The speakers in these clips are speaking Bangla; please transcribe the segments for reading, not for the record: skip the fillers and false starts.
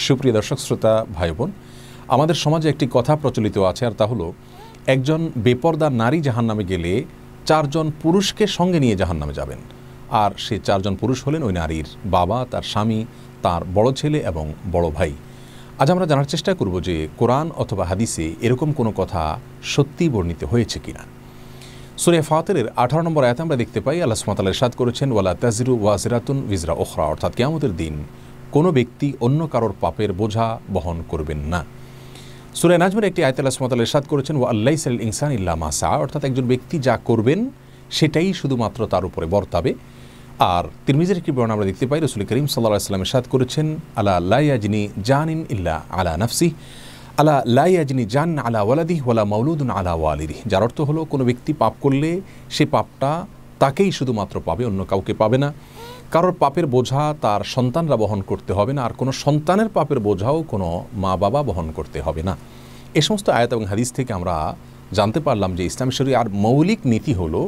সুপ্রিয় দর্শক শ্রোতা ভাই বোন, আমাদের সমাজে একটি কথা প্রচলিত আছে, আর তা হলো একজন বেপরদা নারী জাহান্নামে গেলে 4 জন পুরুষকে সঙ্গে নিয়ে জাহান্নামে যাবেন। আর সে 4 জন পুরুষ হলেন ওই নারীর বাবা, তার স্বামী, তার বড় ছেলে এবং বড় ভাই। আজ আমরা জানার চেষ্টা করব যে কোরআন অথবা হাদিসে এরকম কোনো কথা সত্যি বর্ণিত হয়েছে কিনা। সূরা ফাতিরের 18 নম্বর আয়াতে আমরা দেখতে পাই আল্লাহ সুবহানাহু ওয়া তাআলা ইরশাদ করেছেন, ওয়ালা তাজিরু ওয়াজিরাতুন উযরা উখরা, অর্থাৎ কিয়ামতের দিন কোনো ব্যক্তি অন্য কারোর পাপের বোঝা বহন করবেন না। সূরা নাজমের একটি আয়াতে আল্লাহ সুবহানাহু ওয়া তাআলা ইরশাদ করেছেন, ওয়া লাইসা লিল ইনসানি ইল্লা মা সা, অর্থাৎ একজন ব্যক্তি যা করবেন সেটাই শুধুমাত্র তার উপরে বর্তাবে। আর তিরমিজির একটি বর্ণনা আমরা দেখতে পাই, রাসূল করিম সাল্লাল্লাহু আলাইহি ওয়াসাল্লাম ইরশাদ করেছেন, আলা লা ইয়াজনি জানিন ইল্লা আলা নাফসিহি, আলা লা ইয়াজনি জান আলা ওয়ালাদিহি ওয়ালা মাউলুদুন আলা ওয়ালিদিহি, যার অর্থ হলো কোনো ব্যক্তি পাপ করলে সে পাপটা তাকেই শুধুমাত্র পাবে, অন্য কাউকে পাবে না। কারোর পাপের বোঝা তার সন্তানরা বহন করতে হবে না, আর কোনো সন্তানের পাপের বোঝাও কোনো মা বাবা বহন করতে হবে না। এই সমস্ত আয়াত এবং হাদিস থেকে আমরা জানতে পারলাম যে ইসলামী শরিয়ার মৌলিক নীতি হলো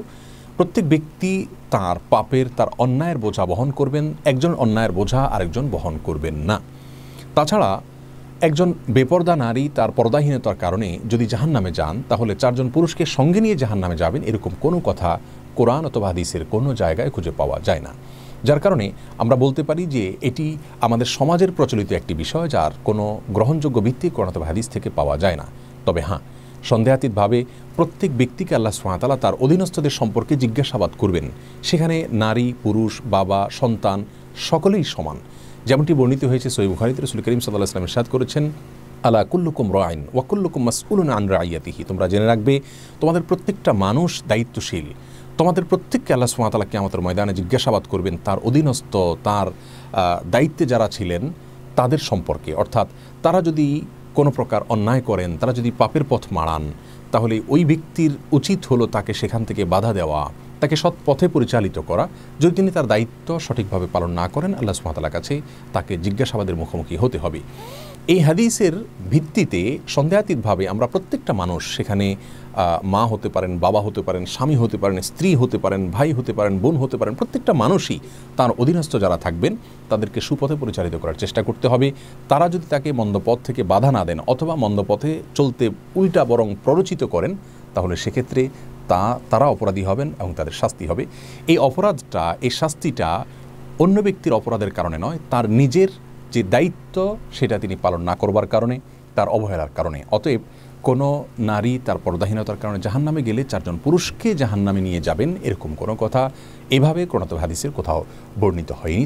প্রত্যেক ব্যক্তি তার পাপের, তার অন্যায়ের বোঝা বহন করবেন, একজন অন্যায়ের বোঝা আরেকজন বহন করবেন না। তাছাড়া একজন বেপরদা নারী তার পর্দাহীনতার কারণে যদি জাহান্নামে যান, তাহলে 4 জন পুরুষকে সঙ্গে নিয়ে জাহান্নামে যাবেন, এরকম কোনো কথা কোরআন অথবা হাদিসের কোনো জায়গায় খুঁজে পাওয়া যায় না। যার কারণে আমরা বলতে পারি যে এটি আমাদের সমাজের প্রচলিত একটি বিষয়, যার কোনো গ্রহণযোগ্য ভিত্তি কোরআন অথবা হাদিস থেকে পাওয়া যায় না। তবে হ্যাঁ, সন্দেহাতীতভাবে প্রত্যেক ব্যক্তিকে আল্লাহ সুবহানাহু ওয়া তাআলা তার অধীনস্থদের সম্পর্কে জিজ্ঞাসাবাদ করবেন। সেখানে নারী, পুরুষ, বাবা, সন্তান সকলেই সমান। যেমনটি বর্ণিত হয়েছে সহিহ বুখারীতে, রাসূল করিম সাল্লাল্লাহু আলাইহি ওয়াসাল্লাম ইরশাদ করেছেন, আলা কুল্লুকুম রাইন ওয়া কুল্লুকুম মাসউলুন আন রাইয়াতিহি, তোমরা জেনে রাখবে তোমাদের প্রত্যেকটা মানুষ দায়িত্বশীল। তোমাদের প্রত্যেককে আল্লাহ সুবহানাহু ওয়া তাআলা কিয়ামতের ময়দানে জিজ্ঞাসাবাদ করবেন তার অধীনস্থ, তার দায়িত্বে যারা ছিলেন তাদের সম্পর্কে। অর্থাৎ তারা যদি কোনো প্রকার অন্যায় করেন, তারা যদি পাপের পথ মাড়ান, তাহলে ওই ব্যক্তির উচিত হলো তাকে সেখান থেকে বাধা দেওয়া, তাকে সৎ পথে পরিচালিত করা। যদি তিনি তার দায়িত্ব সঠিকভাবে পালন না করেন, আল্লাহ সুবহানাহু ওয়া তাআলার কাছে তাকে জিজ্ঞাসাবাদের মুখোমুখি হতে হবে। এই হাদিসের ভিত্তিতে সন্দেহাতীতভাবে আমরা প্রত্যেকটা মানুষ, সেখানে মা হতে পারেন, বাবা হতে পারেন, স্বামী হতে পারেন, স্ত্রী হতে পারেন, ভাই হতে পারেন, বোন হতে পারেন, প্রত্যেকটা মানুষই তার অধীনস্থ যারা থাকবেন তাদেরকে সুপথে পরিচালিত করার চেষ্টা করতে হবে। তারা যদি তাকে মন্দপথ থেকে বাধা না দেন অথবা মন্দপথে চলতে উল্টা বরং প্ররোচিত করেন, তাহলে সেক্ষেত্রে তারা অপরাধী হবেন এবং তাদের শাস্তি হবে। এই অপরাধটা, এই শাস্তিটা অন্য ব্যক্তির অপরাধের কারণে নয়, তার নিজের যে দায়িত্ব সেটা তিনি পালন না করবার কারণে, তার অবহেলার কারণে। অতএব কোনো নারী তার পর্দাহীনতার কারণে জাহান্নামে গেলে 4 জন পুরুষকে জাহান্নামে নিয়ে যাবেন, এরকম কোনো কথা এভাবে কোরআন অথবা হাদিসের কোথাও বর্ণিত হয়নি।